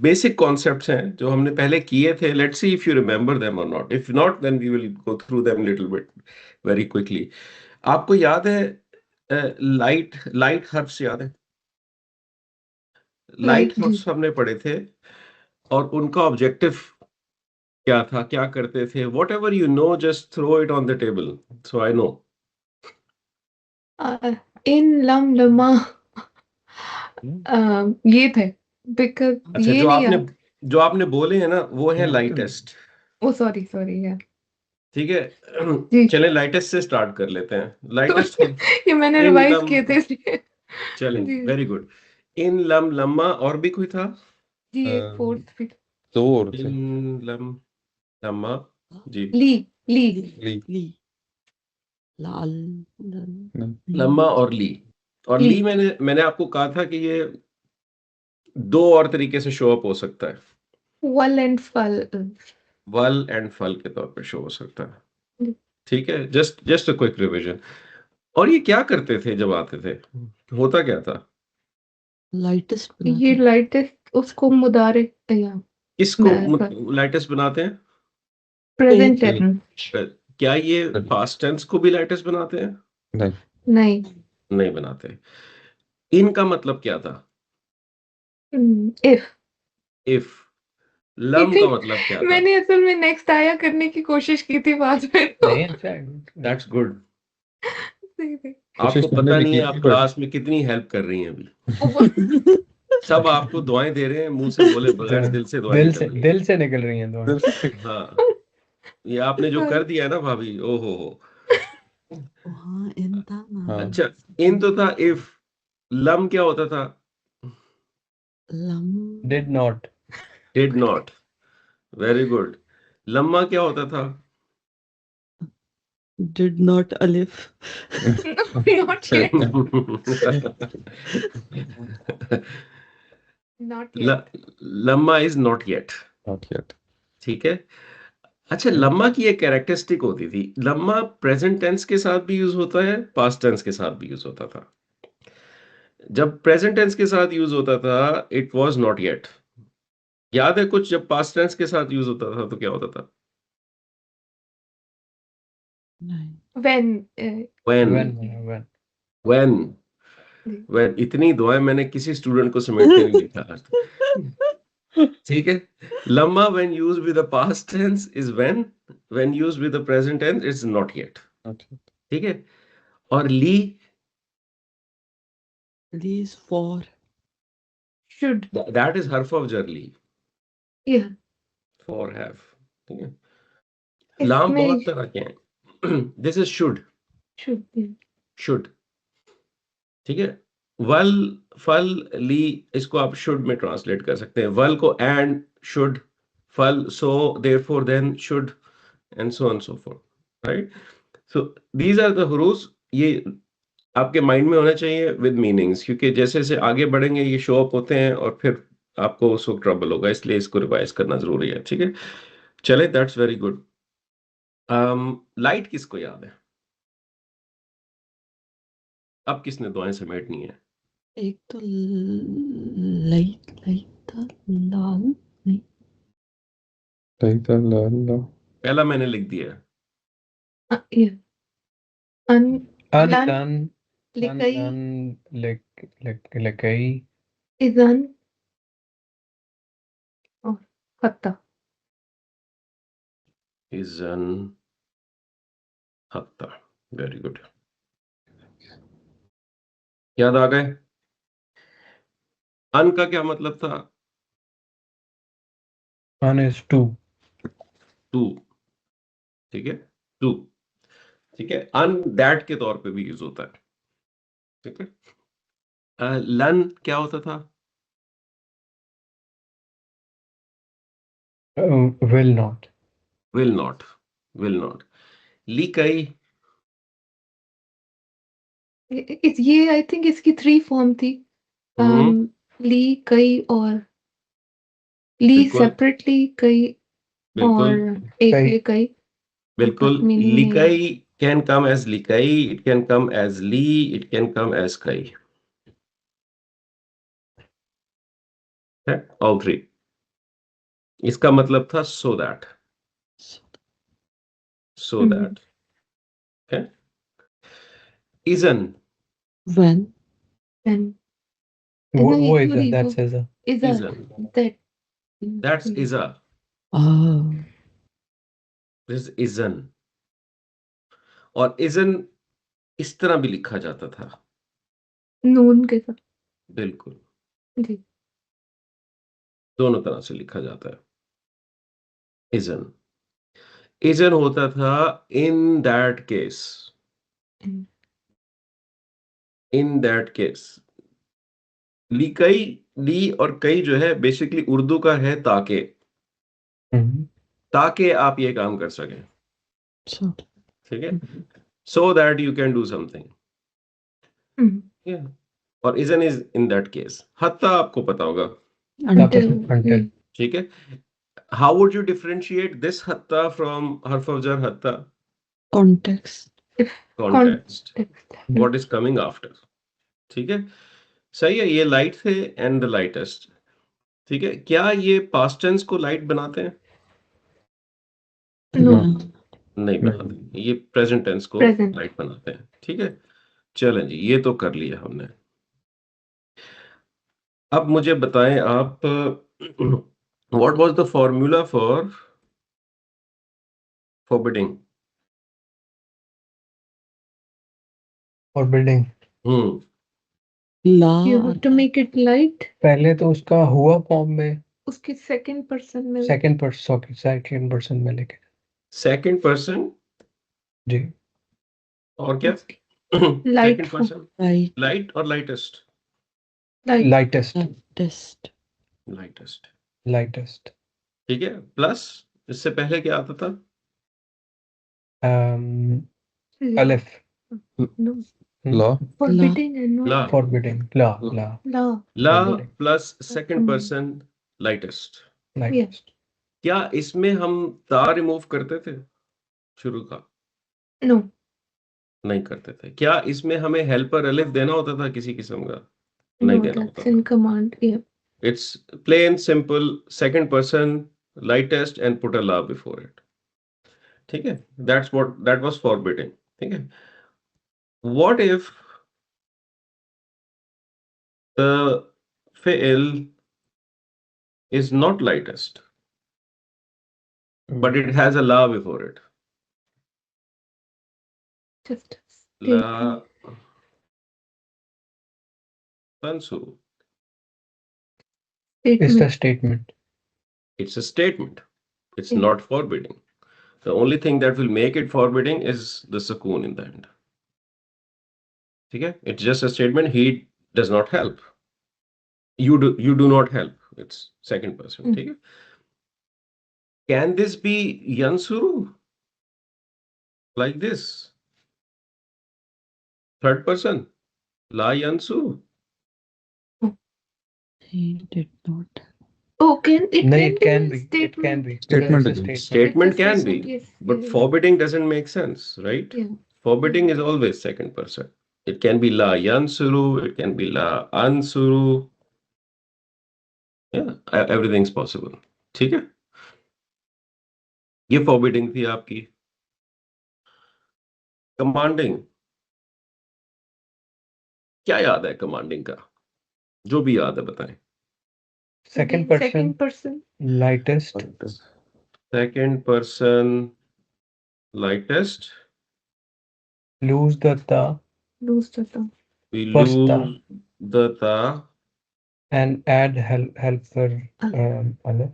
Basic concepts हैं जो हमने पहले किए थे. Let's see if you remember them और not. If not then we will go through them little bit very quickly. आपको याद है लाइट लाइट हर्ब्स याद है? लाइट जी हर्ब्स हमने पढ़े थे और उनका ऑब्जेक्टिव क्या था, क्या करते थे? Whatever you know just throw it on the table so I know. इन लम लमा ये थे बिकॉज अच्छा, ये नहीं याद. जो आपने बोले हैं ना वो है लाइटेस्ट. ओ सॉरी सॉरी यार. ठीक है. जी. चलें लाइटेस्ट से स्टार्ट कर लेते हैं. तो लाइटेस्ट ये मैंने इन रिवाइज लम. किए थे इसलिए. चलें, जी वेरी गुड. इन लम लम्मा, और भी कोई था? जी एक फोर्थ भी. दो और थे. इन लम लम्मा. जी. ली ली ली. लाल लम्मा और ली. और ली. ली मैंने आपको कहा था कि ये दो और तरीके से शो अप हो सकता है. वल एंड फल. वल एंड फल के तौर पे शो हो सकता है. ठीक है, जस्ट अ क्विक रिवीजन. और ये क्या करते थे जब आते थे? होता क्या था? लाइटेस्ट ये लाइटेस्ट उसको मुदारे या किसको लाइटेस्ट बनाते हैं? Present tense. क्या ये पास्ट टेंस को भी लाइटेस्ट बनाते हैं? नहीं. नहीं. नहीं बनाते. इनका मतलब क्या था? इफ. इफ. लम का मतलब क्या था? मैंने असल में नेक्स्ट आया करने की कोशिश की थी बाद में तो. That's good. सही थी. आपको पता नहीं है आप क्लास में कितनी हेल्प कर रही हैं अभी. सब आपको दुआएं दे रहे हैं, मुंह से बोले बगैर दिल से दुआएं निकल रही हैं. दिल से निकल रही हैं दुआएं. हाँ, ये आपने जो कर दिया है ना भाभी, ओहो हो. हाँ इन था ना. हाँ. अच्छा, इन तो था. इफ. लम क्या होता था? Lump did not. Did not. Very good. लम्मा क्या होता था? डिड नॉट अलिफ. Not yet. Not yet. लम्मा is not yet. Not yet. ठीक है. अच्छा, लम्मा की एक कैरेक्टरिस्टिक होती थी. लम्मा प्रेजेंट टेंस के साथ भी यूज होता है, पास्ट टेंस के साथ भी यूज होता था. जब प्रेजेंट टेंस के साथ यूज होता था इट वाज नॉट येट. याद है कुछ? जब पास्ट टेंस के साथ यूज होता था तो क्या होता था? नहीं. When. When. When. When. When. इतनी दुआएं मैंने किसी स्टूडेंट को समेट के नहीं लिखा आज तक. ठीक है. लम्मा when used with the past tense is when used with the present tense is not yet. Not yet. ठीक है. और ली. These for Should. That is हर्फ ऑफ जर्ली. Yeah. For have. ठीक है. लाम इसमें बहुत तरह के हैं. This is should. should. Yeah. Should. ठीक है. वल, फल, ली, इसको आप शुड में ट्रांसलेट कर सकते हैं. वल को एंड, शुड, फल so, therefore, then, should, and so on so forth. Right. So these are the हुरूफ. ये आपके माइंड में होना चाहिए विद मीनिंग्स, क्योंकि जैसे जैसे आगे बढ़ेंगे ये शो अप होते हैं और फिर आपको उस वक्त ट्रबल होगा, इसलिए इसको रिवाइज करना जरूरी है. ठीक है. चले, दैट्स वेरी गुड. लाइट किसको याद है? अब किसने दुआएं समेटनी है? एक तो लाइट लाइट था लाल नहीं. Like the la la. पहला मैंने लिख दिया है. Yeah. Lan. Un. Likai. Likai. Izan. और खत्ता. Is an हत्ता. Very good. याद आ गए? अन का क्या मतलब था? Un is two. टू. ठीक है. टू. ठीक है. अन दैट के तौर पे भी यूज होता है. ठीक है. लन क्या होता था? Will not. Will not. Will not. लिकई. ये आई थिंक इसकी 3 फॉर्म थी. ली कई और ली बिल्कुल. सेपरेटली कई और बिल्कुल. एक कई. ये कई. बिल्कुल. meaning नहीं है. लिकई कैन कम एज लिकई, इट कैन कम एज ली, इट कैन कम एज कई. All three. इसका मतलब था so that. So Mhm. that. Okay. Isn't. When? And वो is sorry, that's is a is a Isn't. that. That's is a. Oh. This is isn't. और isn't इस तरह भी लिखा जाता था. नून के साथ बिल्कुल. जी दोनों तरह से लिखा जाता है. Isn't. Isn't होता था in that case. Hmm, In that case. ली और कई जो है बेसिकली उर्दू का है ताके. ताकि आप ये काम कर सकें. So. ठीक है. So that you can do something. Hmm, Yeah. और isn't is in that case. हत्ता आपको पता होगा. until ठीक है. How would you differentiate this hatta from harf of jar hatta? Context. if Context. context What is coming after? ठीक है. सही है. ये लाइट थे and the lightest. ठीक है. क्या ये past tense को लाइट बनाते हैं? no नहीं बनाते. ये प्रेजेंट टेंस को Present. लाइट बनाते हैं. ठीक है. चलें जी, ये तो कर लिया हमने. अब मुझे बताएं आप what was the formula for forbidding. forbidding hmm. La. you have to make it light पहले तो उसका हुआ फॉर्म में उसके second person में सेकंड पर्सन में लेके सेकंड पर्सन जी और क्या? Light second person. Right. Light और lightest. light lightest Test. Lightest. Lightest ठीक है. प्लस इससे पहले क्या आता था? la अलिफ no La. forbidding and no ला. फॉरबिडिंग ला la ला Forbidding. Plus second person lightest. Lightest क्या इसमें हम ता रिमूव करते थे शुरू का? no नहीं करते थे. क्या इसमें हमें हेल्पर अलिफ देना होता था किसी किस्म का? no नहीं देना that's होता in था. command yeah It's plain simple second person lightest and put a la before it. ठीक है. That was forbidding. ठीक है. What if the fi'l is not lightest but it has a la before it? just La tansuru. is the statement statement It's a statement. It's Yeah. not forbidding. The only thing that will make it forbidding is the sukoon in the end. Okay? It's just a statement. He does not help. You do not help. It's second person. Mm. Okay? Can this be yansuru? Like this? Third person. La yansu. He did not. oh can it no can it be can a be it statement can be Statement It's a again. Statement It's a can statement, be. yes, But yeah. forbidding doesn't make sense, right? yeah Forbidding is always second person. It can be la yansuru. It can be la ansuru. Yeah, everything's possible. ठीक है. ये forbidding थी आपकी. Commanding. क्या याद है commanding का? जो भी याद है बताएं. second Again, person second person lightest second person lightest. lose the ta lose the tongue We First ta. lose the ta. and add helper alif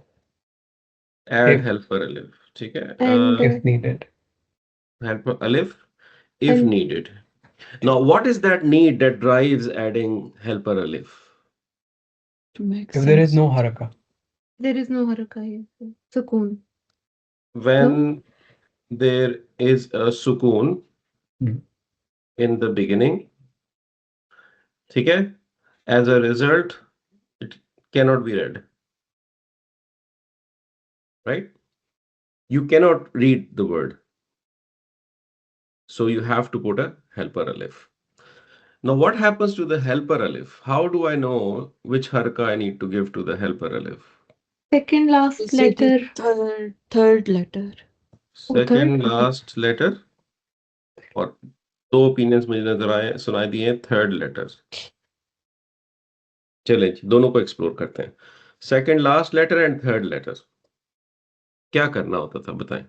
Add If- helper alif. ठीक है. And, if needed helper alif if and- needed. Now, what is that need that drives adding helper alif? To make if sense. there is no haraka there is no haraka here sukoon When there is a sukoon Hmm. in the beginning, ठीक है, as a result, it cannot be read. Right? You cannot read the word. So you have to put a helper alif. Now, what happens to the helper alif? How do I know which haraka I need to give to the helper alif? Second last Is it the letter. third letter? Second third? Last letter, और दो opinions मुझे नजर आए, सुनाई दिए, third letter. चलें जी, दोनों को एक्सप्लोर करते हैं। Second last letter and third letter, क्या करना होता था बताएं।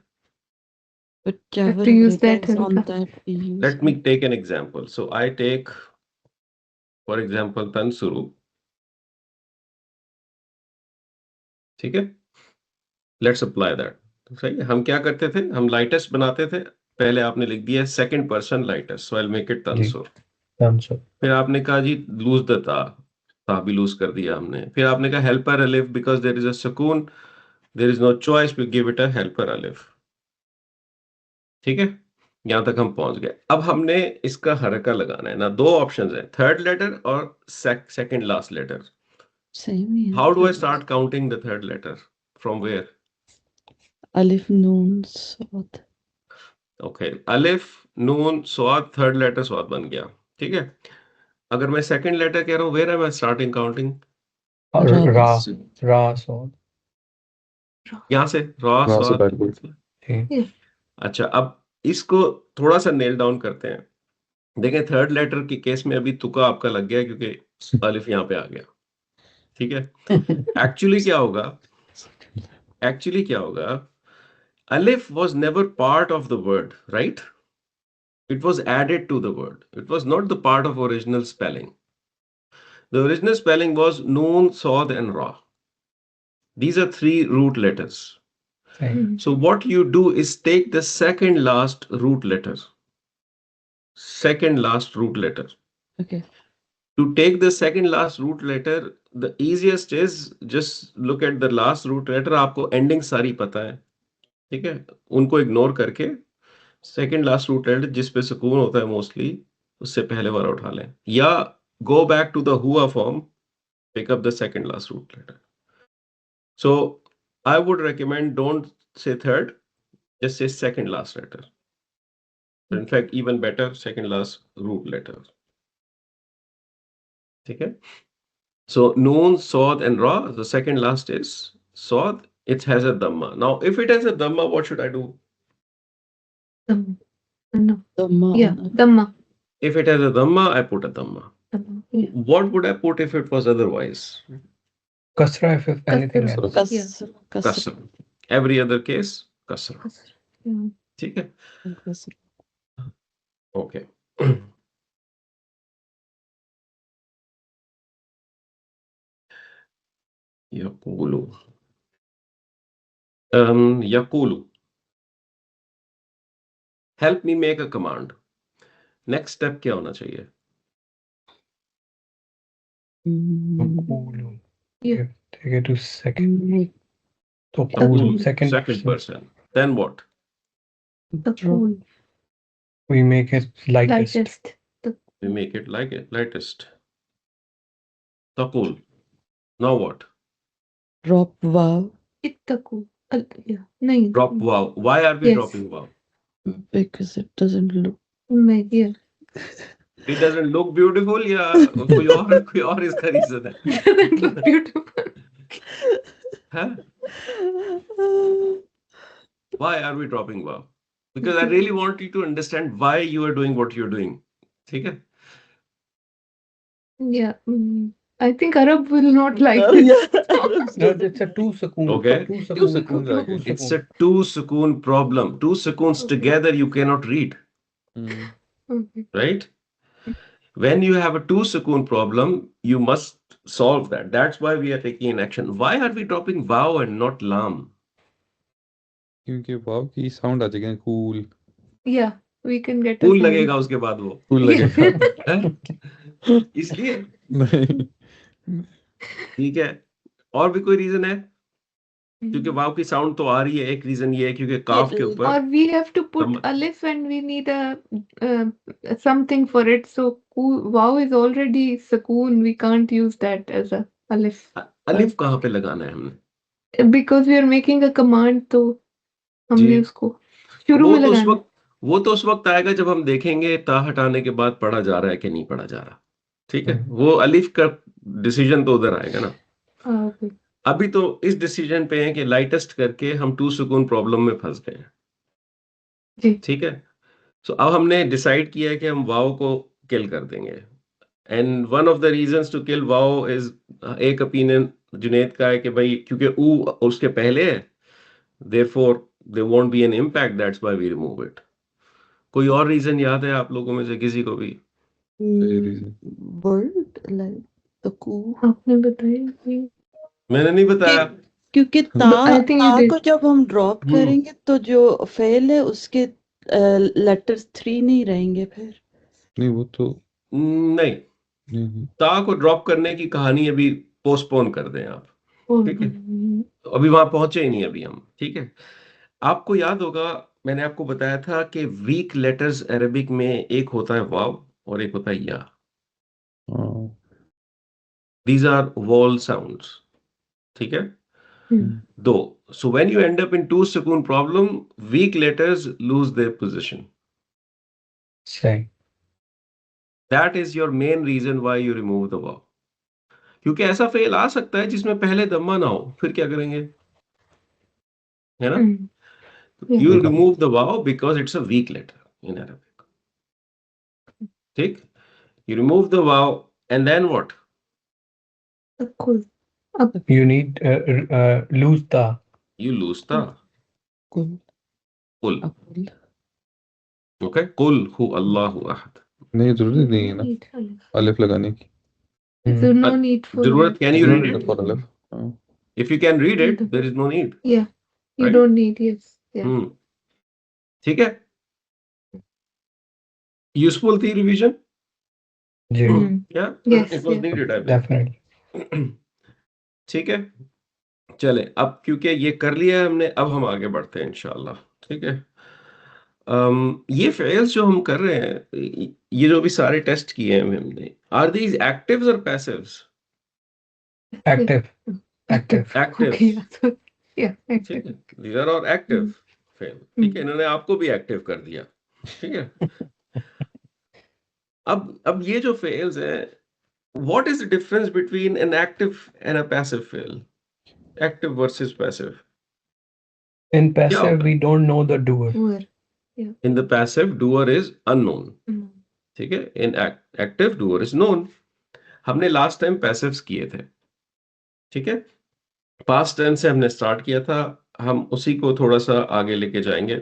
Whichever to use that depends on Haruka. that we use. Let me take an example, so I take for example तनसुरु, ठीक है, लेट्स अप्लाई दैट। सही है, हम क्या करते थे, हम लाइटेस्ट बनाते थे, पहले आपने लिख दिया second person lightest, so I will make it जी तनसुर। आंसर। फिर आपने कहा जी लूज द ता भी लूज कर दिया हमने। फिर आपने कहा हेल्पर अलिफ, बिकॉज देयर इज अ सुकून, there is no choice, we give it a helper अलिफ। ठीक है, यहां तक हम पहुंच गए। अब हमने इसका हरका लगाना है ना, दो ऑप्शंस है, थर्ड लेटर और second last letter. Same here. How do I start counting the third letter, from where? Alif, Noon, Sod. Okay, अलिफ नून स्वाद, थर्ड लेटर स्वाद बन गया। ठीक है, अगर मैं सेकंड लेटर कह रहा हूं, where am I starting counting? और Ra. रा सॉद। यहां से रॉ वहां से स्वाद। बैकवर्ड। जी अच्छा, अब इसको थोड़ा सा नेल डाउन करते हैं। देखें, थर्ड लेटर के केस में अभी तुका आपका लग गया, क्योंकि अलिफ यहाँ पे आ गया। ठीक है, एक्चुअली क्या होगा, एक्चुअली क्या होगा, अलिफ was never part of the word, right? It was added to the word. It was not the part of original spelling. The original spelling was noon, sod, and ra. These are three root letters. सही। So what you do is take the second last root letter. Second last root letter. Okay. To take the second last root letter, the easiest is just look at the last root letter. आपको ending सारी पता है, ठीक है, उनको ignore करके second last root letter जिस पे सुकून होता है मोस्टली, उससे पहले वाला उठा लें, या गो बैक टू द हुआ form, pick up the second last root letter. So I would recommend don't say third, just say second last letter. In fact, even better, second last root letter. ठीक है, so noon, sod, and ra, the second last is sod. It has a dhamma. Now, if it has a dhamma, what should I do? No. Dhamma. Yeah, Dhamma. If it has a dhamma, I put a dhamma. Yeah. What would I put if it was otherwise? कसरा if anything Kasra. else। Kasra. Kasra. Kasra. Every other case, kasra. Yeah. ठीक है, Kasra. Okay. यकूलु, यकूलु, help me make a command. Next step क्या होना चाहिए? तक़ूलु। Yeah. Take it to second। Make तक़ूलु Taqul. second Second person। person. Then what? The drop. cool. We make it lightest। Lightest. The We make it like it lightest. Taqul. Now what? Drop vav. Ittaku. Yeah. Nahin. Drop wow. Why are we Yes. dropping wow? Because it doesn't look. Yeah. It doesn't look beautiful, या कोई और इसका reason है? Doesn't look beautiful. Huh? Why are we dropping wow? Because I really want you to understand why you are doing what you're doing. ठीक है? Yeah. I think Arab will not like Oh, this. yeah. No, it's a two sukoon। Okay. Two Two sukoon। sukoons आ गए। It's a two sukoon problem. Two sukoons Okay. together you cannot read, Okay. right? When you have a two sukoon problem, you must solve that. That's why we are taking an action. Why are we dropping wow and not lam? क्योंकि वाव की sound आ जाएगी, cool Yeah. We can get a cool sound. लगेगा उसके बाद वो, cool लगेगा। हैं? इसलिए नहीं, ठीक है। और भी कोई रीजन है? क्योंकि Mhm. वाव की साउंड तो आ रही है, एक रीजन ये है क्योंकि काफ के Or ऊपर we have to put हम- alif and we need something for it. So wow is already sukoon. We can't use that as a alif अलिफ कहाँ पे लगाना है हमने? because we are making a command. तो हमने जी, उसको शुरू में लगाना है. वो तो उस वक्त आएगा जब हम देखेंगे ता हटाने के बाद पढ़ा जा रहा है कि नहीं पढ़ा जा रहा। ठीक है, वो अलिफ का डिसीजन तो उधर आएगा ना। Okay. अभी तो इस डिसीजन पे है कि लाइटेस्ट करके हम टू सुकून प्रॉब्लम में फंस गए हैं। जी ठीक है, सो अब हमने डिसाइड किया है कि हम वाव को किल कर देंगे। And one of the reasons to kill वाव इज, एक ओपिनियन जुनेद का है कि भाई क्योंकि ऊ उसके पहले है, therefore there won't be an impact, that's why we remove it. कोई और रीजन याद है आप लोगों में से किसी को भी? सही रीजन। Word like taku. आपने बताया कि मैंने नहीं बताया। क्योंकि I think you ता did. को जब हम ड्रॉप हम्म करेंगे तो जो फेल है उसके लेटर्स 3 नहीं रहेंगे फिर। नहीं वो तो नहीं, नहीं। ता को ड्रॉप करने की कहानी अभी पोस्टपोन कर दें आप। और ठीक है, तो अभी वहां पहुंचे ही नहीं अभी हम। ठीक है, आपको याद होगा मैंने आपको बताया था कि वीक लेटर्स अरबिक में एक होता है वाव और एक होता है या। हाँ। These are vowel sounds. ठीक है, दो। So when you end up in to सुकून problem, weak letters lose their position. सही। That is your main reason why you remove the वाव। क्योंकि ऐसा फेल आ सकता है जिसमें पहले दम्मा ना हो, फिर क्या करेंगे, है ना? Yeah. You बिल्कुल। remove the wow because it's a weak letter in Arabic. ठीक, you remove the wow and then what? Cool. You need lose the. You lose the कुल kul. अकुल Okay, kul hu Allahu ahad. नहीं जरूरी नहीं है ना Need alif. अलिफ लगाने की। So no But need for जरूरत, alif. can you read जरूरत है it? फॉर अलिफ। हाँ। If you can read it, Need. there is no need, Yeah. You right? don't need. Yes. Yeah. ठीक है, useful थी revision? Ji Yeah, Yes. it was Yeah. needed, I definitely. believe. ठीक है, चले अब क्योंकि ये कर लिया है हमने, अब हम आगे बढ़ते हैं इंशाल्लाह। ठीक है, ये फेल्स जो हम कर रहे हैं, ये जो भी सारे टेस्ट किए हैं हमने, आर दीज एक्टिव्स और passives? Active. Active. Actives. Okay. So, yeah. ठीक Active. है, दीज आर और एक्टिव फेल। ठीक है, इन्होंने आपको भी एक्टिव कर दिया। ठीक है, अब ये जो फेल्स है, what is the difference between an active and a passive fail? Active versus passive In क्या passive, होता we don't know the doer. Where? है? In the passive doer is unknown. ठीक है, इन एक्टिव डूअर इज नोन। हमने last time passives किए थे। ठीक है, पास्ट टेंस से हमने स्टार्ट किया था, हम उसी को थोड़ा सा आगे लेके जाएंगे।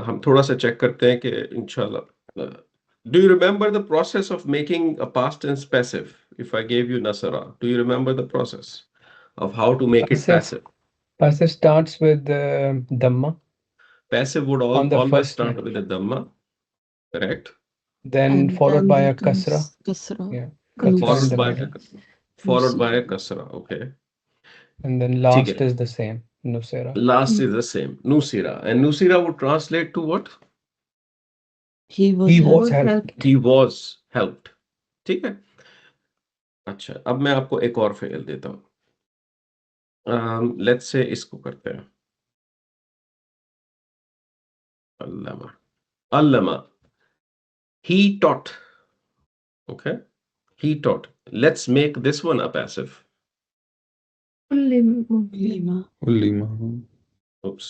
हम थोड़ा सा चेक करते हैं कि इंशाल्लाह। Do you remember the process of making a past tense passive? If I give you नसरा, do you remember the process of how to make it Passive. Passive? Passive starts with Dhamma Passive would on the always first start line, with a dhamma, correct? then and followed then by a becomes kasra. kasra Yeah, Kasra. kasra in Followed the by middle, kasra. Okay, and then ठीक last है, is the same, Nusera. last is the same, nusira, and nusira would translate to what? he was He helped. was helped. helped. He was helped. ठीक है, अच्छा अब मैं आपको एक और फेल देता हूँ। लेट्स से इसको करते हैं, अल्लामा। अल्लामा, he taught. Okay, he taught. Let's make this one a passive. Lima. उल्लीमा। Oops.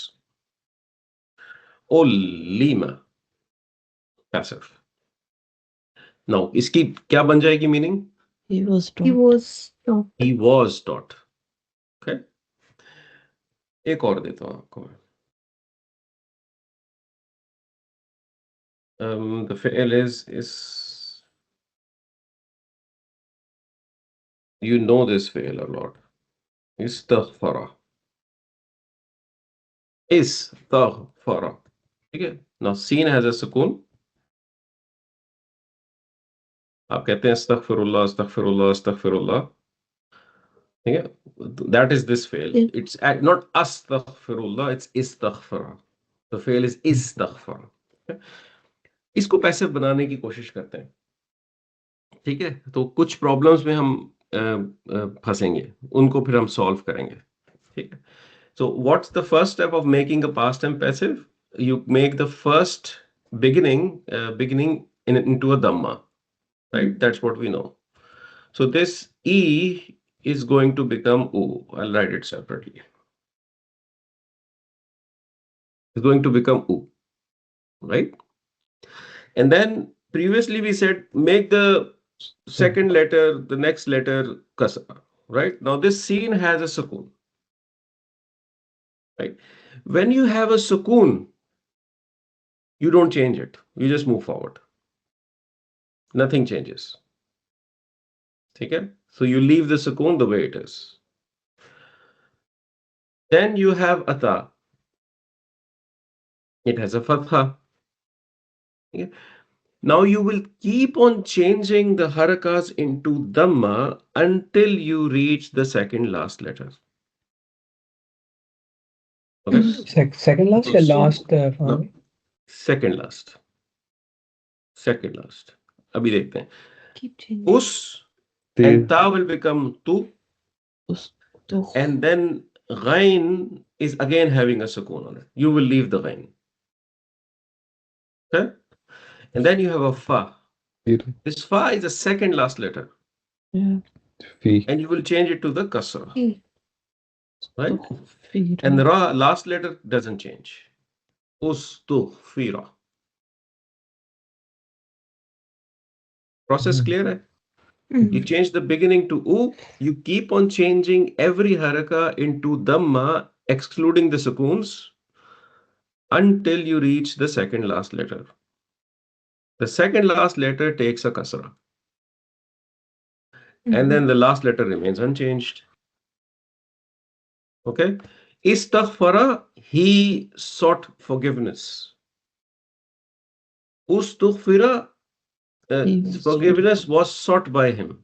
Olima, passive. Now इसकी क्या बन जाएगी meaning? He was He taught. was taught. He was taught. Okay, एक और देता हूँ आपको मैं। The fail is you know this fail a lot. Istaghfara. Istaghfara. ठीक है, now seen has a सुकून। आप कहते हैं अस्तगफिरुल्लाह अस्तगफिरुल्लाह अस्तगफिरुल्लाह। ठीक है, that is this fail. Yeah. It's not astaghfirullah, it's istaghfara. The fail is istaghfara. Okay? इसको पैसिव बनाने की कोशिश करते हैं। ठीक है, तो कुछ प्रॉब्लम्स में हम फंसेंगे, उनको फिर हम सॉल्व करेंगे। ठीक है, so what's the first step of making a past tense passive? You make the first beginning into a dhamma, right? That's what we know. So this e is going to become U. I'll write it separately. It's going to become U, right? And then previously we said make the second letter, the next letter kasra, right? Now this scene has a sukoon, right? When you have a sukoon, you don't change it. You just move forward. Nothing changes. Okay? So you leave the sukoon the way it is. Then you have ata. It has a fatha. Okay? Now you will keep on changing the harakas into dhamma until you reach the second last letter. Okay? Second last or So- last? No, second last. Second last. अभी देखते हैं. Keep changing. Us ते and ta will become tu, उस तो and then ghain is again having a sukoon on it. You will leave the ghain. Okay? And then you have a fa. फिर This fa is the second last letter, yeah, fee and you will change it to the kasra, Hey, right? फिर And the last letter doesn't change. Ustughfira. Process clear hai? You change the beginning to u, you keep on changing every haraka into dhamma, excluding the sukoons, until you reach the second last letter. The second last letter takes a kasra, and then the last letter remains unchanged. Okay? Istaghfara, he sought forgiveness. Ustughfira, He was forgiveness was sought by him,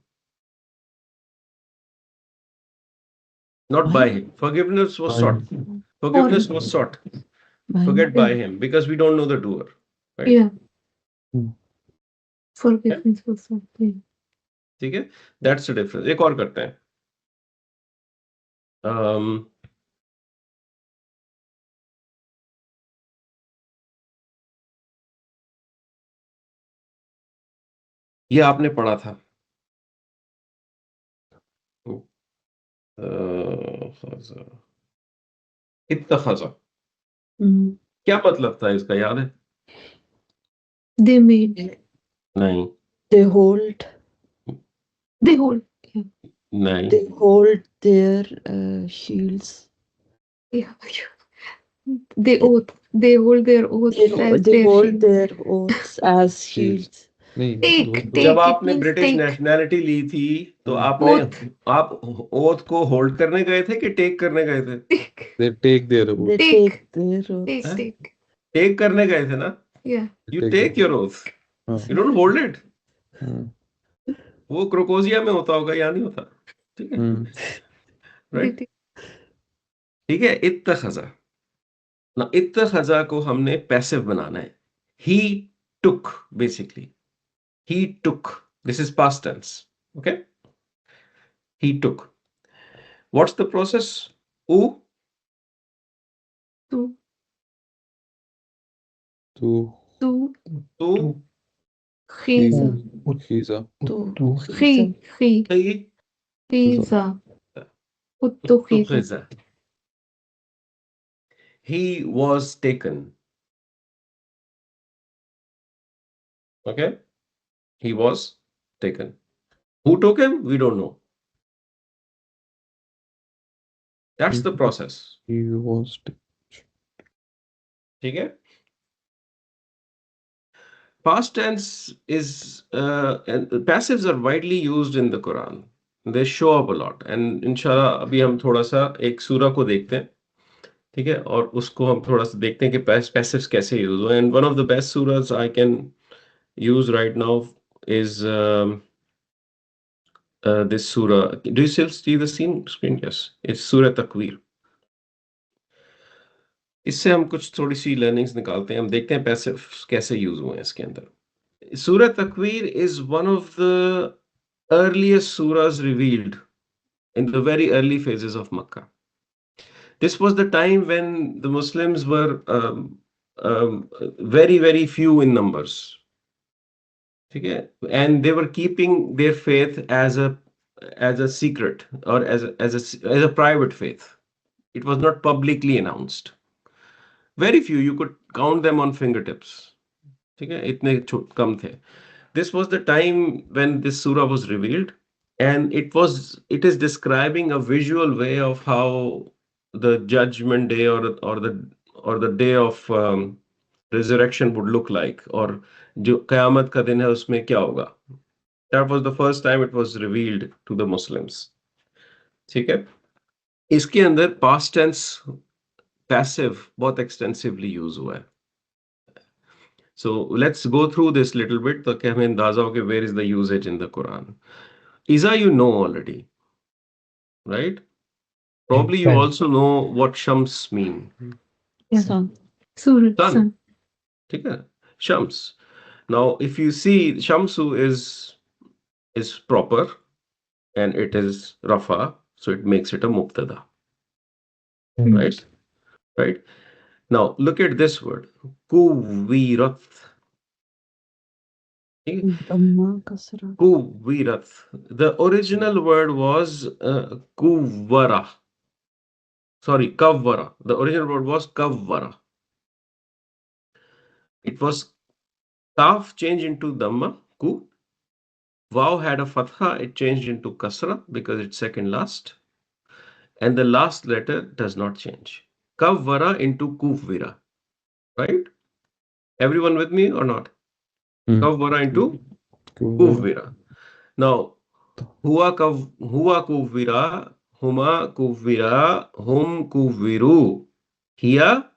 not by him. Forgiveness was sought. Forgiveness was sought. Forget by him, because we don't know the doer. Right? yeah. Hmm. Forgiveness also. Yeah. ठीक है? That's the difference. एक और करते हैं. ये आपने पढ़ा था. इत्तखज़ा. क्या मतलब था इसका, याद है? They made. नहीं. they hold They hold. Yeah. नहीं. they hold their shields. Yeah. They oath. They hold their oaths as They their hold shield. their oaths as shields. नहीं Take, वो take. जब it आपने means ब्रिटिश take. नेशनैलिटी ली थी तो आपने Oath. आप oath को होल्ड करने गए थे कि टेक करने गए थे? Take. they take their oath. They Take. take their oaths. Take. Huh? Take. Take करने गए थे ना? Yeah. You Take take your oath, हाँ यू डोंट होल्ड इट. हाँ वो क्रोकोजिया में होता होगा, या नहीं होता? ठीक है, राइट? They take. ठीक है. इत्तखज़ा ना, इत्तखज़ा को हमने पैसिव बनाना है. ही टुक, basically he took. This is past tense. Okay? He took. What's the process? U, To. तो To. tu, Giza. खीसा To Gi. Gi. hi, Giza. Uttu Giza. tukhza. He was taken. Okay? He was taken. Who took him? We don't know. That's the process. he was Okay? Past tense is and passives are widely used in the Quran. They show up a lot. And inshallah अभी हम थोड़ा सा एक सूरा को देखते हैं. ठीक है, और उसको हम थोड़ा सा देखते हैं कि पैसिव्स कैसे यूज हो. And one of the best सूराज I can use right now is this सूरा. Do you still see the screen? Yes, it's सूरा तकवीर. इससे हम कुछ थोड़ी सी लर्निंग्स निकालते हैं. हम देखते हैं पैसिव्स कैसे यूज हुए हैं इसके अंदर. सूरा तकवीर is one of the earliest surahs revealed in the very early phases of Makkah. This was the time when the Muslims were very, very few in numbers. Okay? And they were keeping their faith as a as a secret or as a private faith. It was not publicly announced. Very few, you could count them on fingertips. ठीक है, इतने कम थे. This was the time when this surah was revealed, and it is describing a visual way of how the judgment day or the day of resurrection would look like, or जो क़यामत का दिन है उसमें क्या होगा. That was the first time it was revealed to the Muslims. ठीक है. इसके अंदर past tense passive बहुत extensively use हुआ है. So let's go through this little bit ताकि हमें अंदाजा हो कि where is the usage in the Quran. Isa, you know already, right? Probably you Fell. also know what Shams mean. Yeah. Sun. Surah, Sun. sun. ठीक है? Shams. Now, if you see, Shamsu is proper and it is Rafa, so it makes it a Mubtada, right? Right? Now, look at this word. Kuwirat. Dhamma kasra. Kuwirat. The original word was kuwara. Sorry, kawwara. The original word was kawwara. It was kaf changed into dhamma, ku. Vav had a fatha, it changed into kasra because it's second last. And the last letter does not change. Kawwara into kufvira. Right? Everyone with me or not? Kawwara into kufvira. Now, huwa kufvira, huma kufvira, hum kufviru. Hiya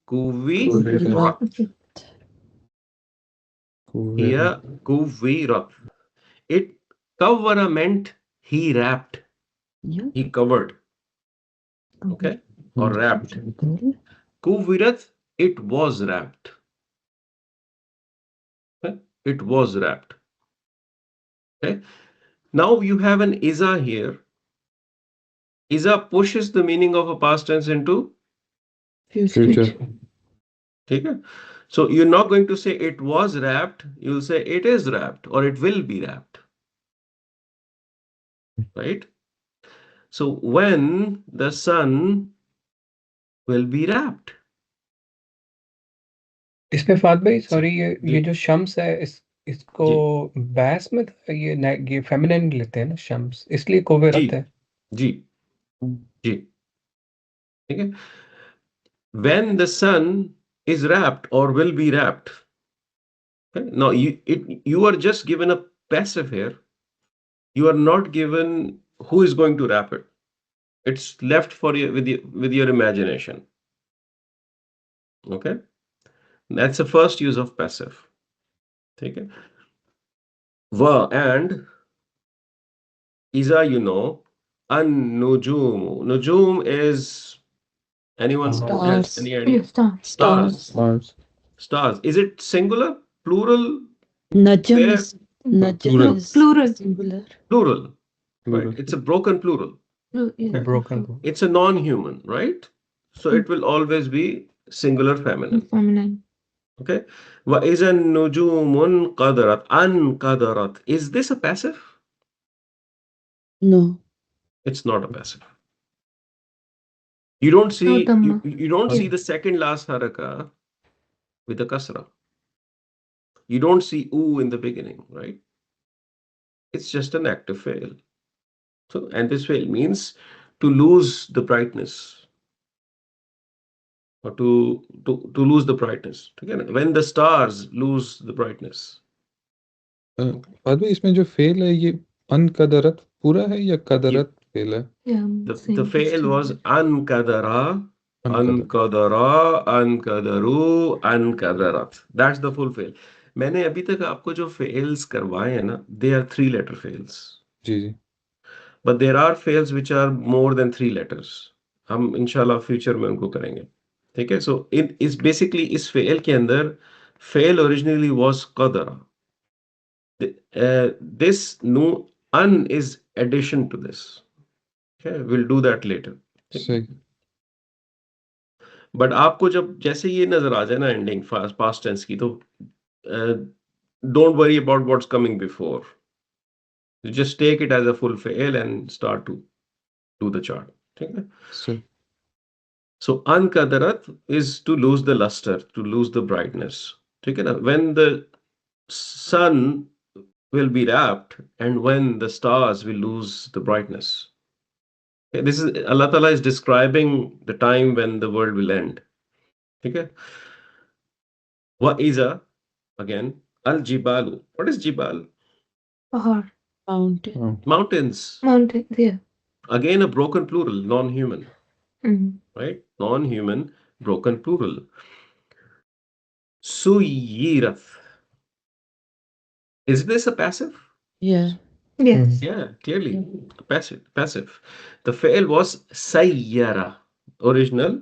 kuvirat. Okay. Hiya kuvirat. It kawwara meant he wrapped, Yeah. he covered, okay, or wrapped. Kuvirat, it was wrapped. Okay? It was wrapped. Okay. Now you have an Iza here. Iza pushes the meaning of a past tense into Future. okay. So you're not going to say it was wrapped, you'll say it is wrapped or it will be wrapped. Right? So when the sun will be wrapped. इसमें फात भाई sorry जी। ये जो शम्स है इसको बैस में ये feminine लेते हैं ना शम्स, इसलिए कोवेरत है. जी जी ठीक है. When the sun is wrapped or will be wrapped. Okay? Now you are just given a passive here. You are not given who is going to wrap it. It's left for you with your imagination. Okay, that's the first use of passive. Okay, wa and Iza, you know, an nujum. Nujum is anyone has Stars. any idea? Yeah, stars. Stars. Is it singular, plural? Najm Where? is Najm Plural. is Plural. singular. Plural. Right. It's a broken plural. Yeah. Broken. It's a non-human, right? So it will always be singular feminine. Feminine. Okay. وَإِذَا النُّجُومُ انْقَدَرَتْ أَنْقَدَرَتْ. Is this a passive? No. It's not a passive. You don't see No, Dhamma. you don't see Yeah. the second last haraka with a kasra. You don't see u in the beginning, right? It's just an active fail. So, and this fail means to lose the brightness or to lose the brightness. Again, when the stars lose the brightness. बाद में इसमें जो fail है ये अनकदरत पूरा है या कदरत fail है? Yeah. The Same. fail was ankadara, ankadara, ankadaru, ankadarat. That's the full fail. मैंने अभी तक आपको जो fails करवाए हैं ना, they are 3-letter fails. Ji ji. But there are fails which are more than 3 letters. हम इंशाल्लाह फ्यूचर में उनको करेंगे. ठीक है. So is basically इस fail के अंदर fail originally was qadara. This no un is addition to this. Okay, we'll do that later. सही. बट आपको जब जैसे ये नजर आ जाए ना एंडिंग पास्ट टेंस की, तो don't worry about what's coming before. You just take it as a full fail and start to do the chart. Okay? So ankadarat is to lose the luster, to lose the brightness. Okay? When the sun will be wrapped and when the stars will lose the brightness. Okay? This is Allah Ta'ala is describing the time when the world will end. Okay? Wa iza, again, al jibalu. What is jibal? Pahar. Mountain. Mountains. Mountain. Yeah. Again, a broken plural, non-human. Mhm. Right? Non-human, broken plural. Suyirat. Is this a passive? Yeah. Yes. Yeah, clearly. Passive. The fail was sayyara, original,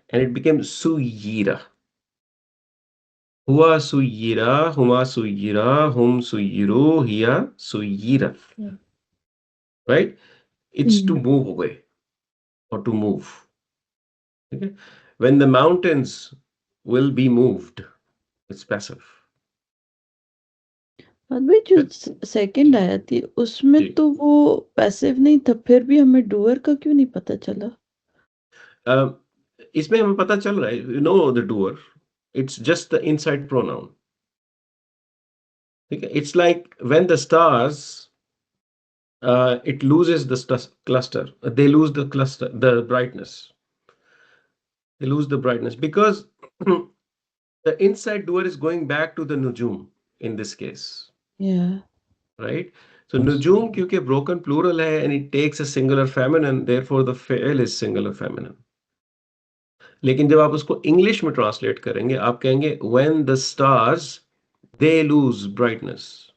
and it became suyira. Huwa suyira, huma suyira, hum suyiru, hiya suyirat. Right? It's to Mhm. move away or to move. Okay? When the mountains will be moved, it's passive. बाद में जो Okay? Second आया थी उसमें जी. तो वो passive नहीं था, फिर भी हमें डूअर का क्यों नहीं पता चला? इसमें हमें पता चल रहा है, you know the doer. It's just the inside pronoun. Okay? It's like when the stars, it loses the cluster. They lose the cluster, the brightness. They lose the brightness because the inside doer is going back to the nujum in this case, Yeah. right? So nujum क्योंकि broken plural है and it takes a singular feminine, therefore the fi'l is singular feminine. लेकिन जब आप उसको English में translate करेंगे आप कहेंगे when the stars they lose brightness.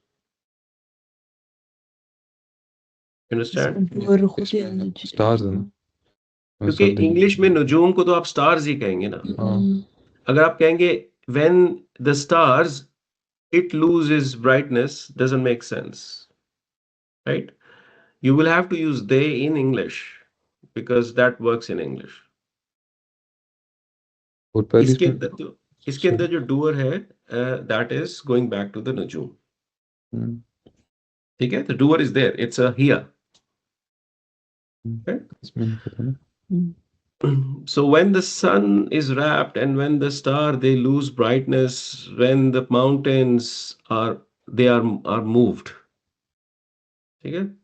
Understand? Doer खुद ही एनर्जी स्टार्स है ना, क्योंकि इंग्लिश में नजूम को तो आप स्टार्स ही कहेंगे ना. अगर आप कहेंगे when the stars it loses brightness doesn't make sense, right? You will have to use they in English because that works in English. और पहले इसके इसमें अंदर इसके अंदर जो doer है that is going back to the nujum. ठीक है, the doer is there, it's a here. Okay? इसमें नहीं पता ना. So when the sun is wrapped and when the star they lose brightness, when the mountains are moved. ठीक है.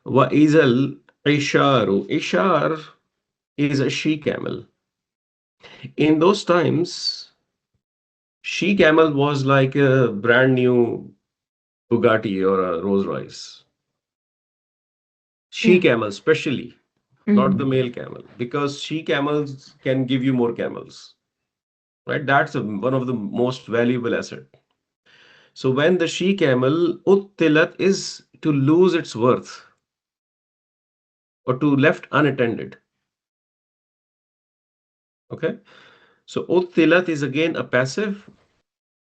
Wa izal isharu. Ishar is a she camel. In those times, she camel was like a brand new Bugatti or a Rolls Royce. She Yeah. camel, especially, not Mhm. the male camel, because she camels can give you more camels. Right? That's one of the most valuable asset. So when the she camel uttilat is to lose its worth or to left unattended. Okay. So uttilat is again a passive,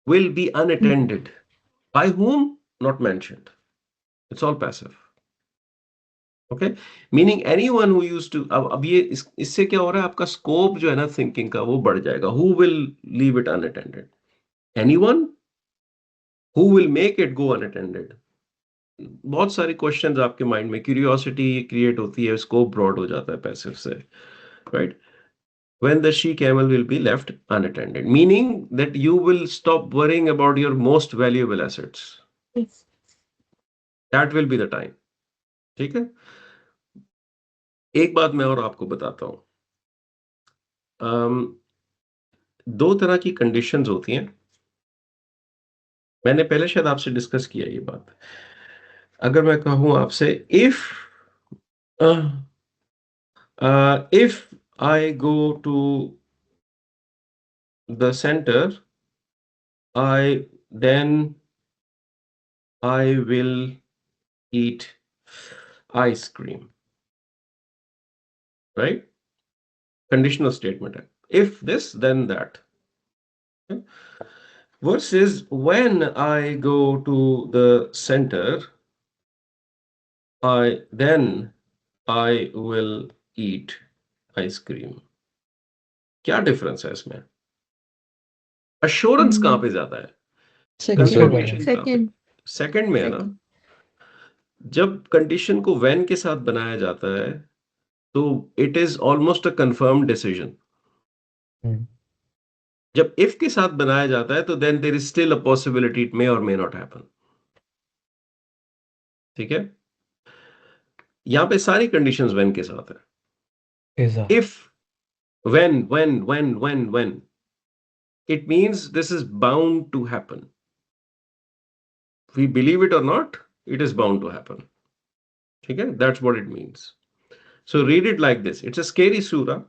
will be unattended. By whom? Not mentioned. It's all passive. Okay. Meaning anyone who used to, अब ये इससे क्या हो रहा है, आपका scope जो है ना थिंकिंग का वो बढ़ जाएगा. Who will leave it unattended? Anyone? Who will make it go unattended? बहुत सारी क्वेश्चंस आपके माइंड में, क्यूरियोसिटी क्रिएट होती है, स्कोप ब्रॉड हो जाता है पैसिव से, right? When the she camel will be left unattended, meaning that you will stop worrying about your most valuable assets. Yes. That will be the time. ठीक है. एक बात मैं और आपको बताता हूं. दो तरह की कंडीशंस होती हैं. मैंने पहले शायद आपसे डिस्कस किया ये बात. अगर मैं कहूं आपसे if I go to the center, then I will eat ice cream, right? Conditional statement. If this, then that. Okay? Versus when I go to the center, then I will eat ice cream. क्या difference है इसमें? Assurance कहां पे ज्यादा है? Second confirmation कहां पे? Second. Second में है ना. Second. जब कंडीशन को when के साथ बनाया जाता है तो it is almost a confirmed decision. हम्म, जब if के साथ बनाया जाता है तो then there is still a possibility it may or may not happen. ठीक है, यहाँ पे सारी कंडीशंस when के साथ है. इज़ा If, when, it means this is bound to happen. We believe it or not, it is bound to happen. Okay, that's what it means. So read it like this. It's a scary surah.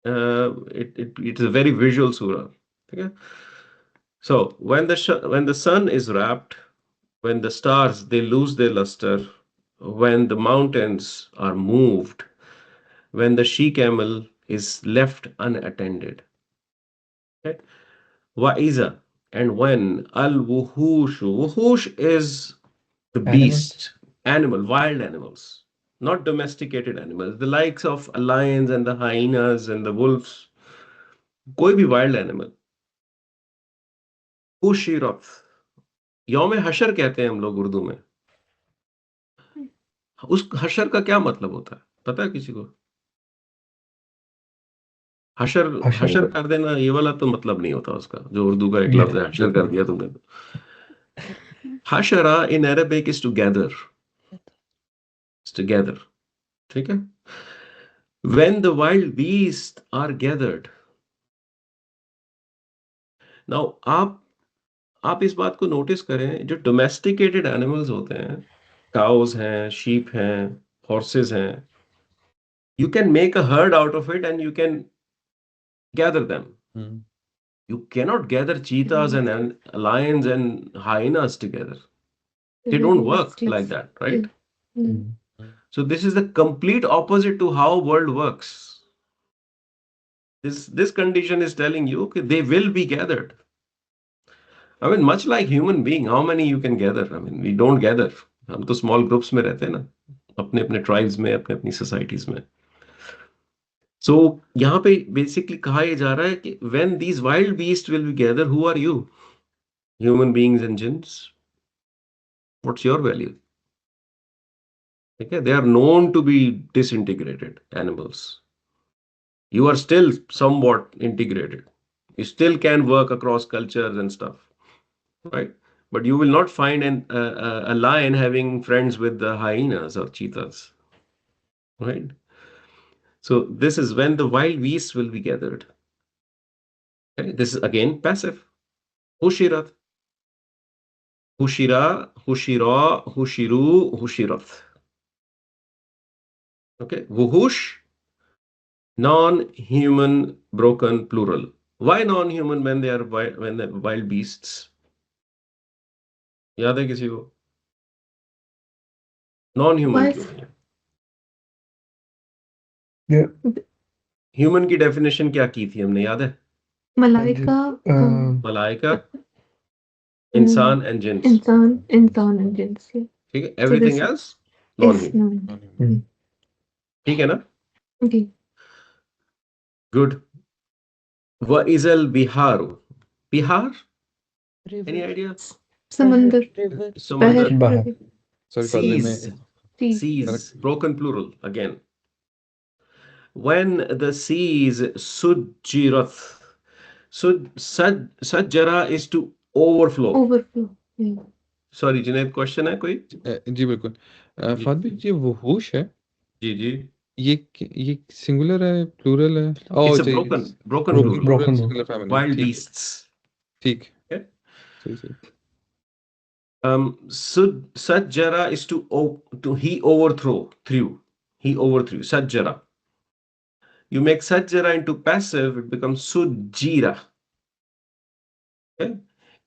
It's a very visual surah. Okay. So when the sun is wrapped, when the stars they lose their luster, when the mountains are moved, when the she camel is left unattended. Okay. Wa'iza, and when wuhush is the animals beast, animal, wild animals, not domesticated animals, the likes of lions and the hyenas and the wolves, कोई भी wild animal. Ushirat, यौम हशर कहते हैं हम लोग उर्दू में. उस हशर का क्या मतलब होता है, पता है किसी को? हशर हशर हशर कर देना, ये वाला तो मतलब नहीं होता उसका, जो उर्दू का एक ये लफ्ज है, हशर कर दिया तुमने. हशरा in Arabic is to gather. It's to gather. ठीक है. When the wild beasts are gathered. Now आप इस बात को नोटिस करें, जो डोमेस्टिकेटेड एनिमल्स होते हैं, काउस हैं, शीप हैं, हॉर्सेस हैं, you can make a herd out of it and you can gather them. You cannot gather cheetahs and lions and hyenas together. They don't work like that, right? So this is the complete opposite to how world works. This condition is telling you that they will be gathered. I mean, much like human being, how many you can gather? I mean, we don't gather. हम तो small groups में रहते हैं ना, अपने अपने tribes में, अपने अपनी societies में. So यहाँ पे basically कहा ये जा रहा है कि when these wild beasts will be gathered, who are you? Human beings and jinns. What's your value? Okay, they are known to be disintegrated animals. You are still somewhat integrated. You still can work across cultures and stuff, right? But you will not find a lion having friends with the hyenas or cheetahs, right? So this is when the wild beasts will be gathered. Okay? This is again passive. Hushirat, hushira, hushira, hushiru, hushirat. Okay, wuhush, non-human, broken plural. Why non-human when when the wild beasts? याद है किसी को? Non-human Why क्यों नहीं है? ये human की definition क्या की थी हमने, याद है? मलाइका मलाइका, mm, इंसान एंड जिन्स. इंसान and jinns, yeah. ठीक है, So everything this else is non human. non. ठीक है ना? Okay. गुड. वइजल बिहार. बिहार, एनी river, आइडिया? समंदर, river, समुंदर. बाहर बहर, सॉरी फादर में Seas. sea. Seas, broken plural again. When the seas sujjirat. Sajjara is to overflow. Overflow. Yeah. Sorry, Junaid, question है कोई? जी बिल्कुल. जी फादर ये वहूश है, जी जी. ये सिंगुलर है प्लूरल है? It's a अच्छा, broken broken plural. plural broken singular family. Wild ठीक beasts. ठीक Okay. सही सही. Sajjara is to he threw. He overthrew. Sajjara. You make Sajjara into passive, it becomes Sujjira. Okay.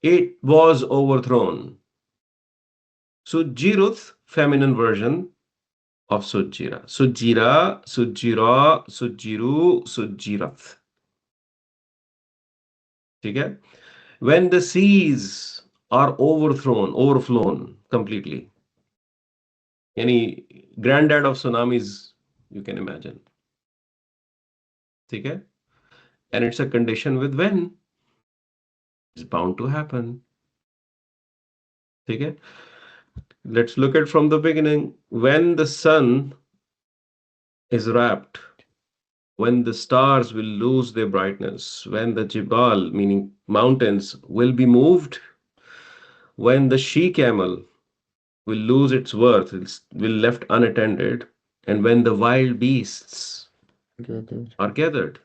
It was overthrown. Sujjiruth, feminine version of Sujjira. Sujjira, Sujjira, Sujjiru, Sujjirath. ठीक है? When the seas are overflown completely. Any granddad of tsunamis you can imagine. ठीक है? And it's a condition with when. It's bound to happen. ठीक है? Let's look at from the beginning. When the sun is wrapped, when the stars will lose their brightness, when the jibal, meaning mountains, will be moved, when the she camel will lose its worth, will left unattended, and when the wild beasts Gathered. are gathered,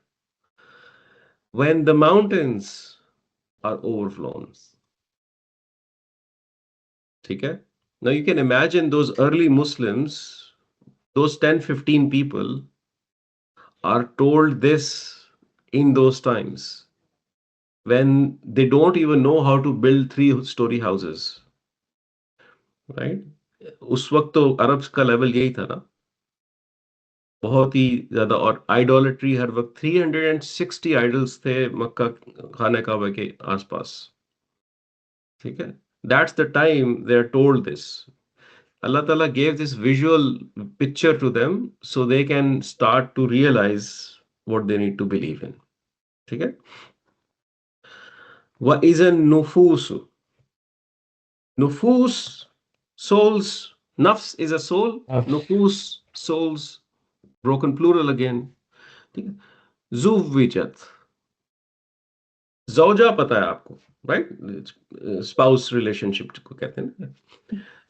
when the mountains are overflown. Okay? Now you can imagine those early Muslims, those 10, 15 people are told this in those times when they don't even know how to build three-story houses, right? उस वक्त तो अरब का level यही था ना, बहुत ही ज्यादा, और आइडोलेट्री हर वक्त 360 आइडल्स थे मक्का खाने काबा के आसपास. ठीक है, that's the time they are told this. Allah Ta'ala gave this visual picture to them so they can start to realize what they need to believe in. ठीक है. وَإِذَا النُّفُوسُ, nufus, souls, nafs is a soul, nufus, souls, broken plural again. ठीक है. Zuwijat, zauja पता है आपको, right? Spouse relationship को कहते हैं ना.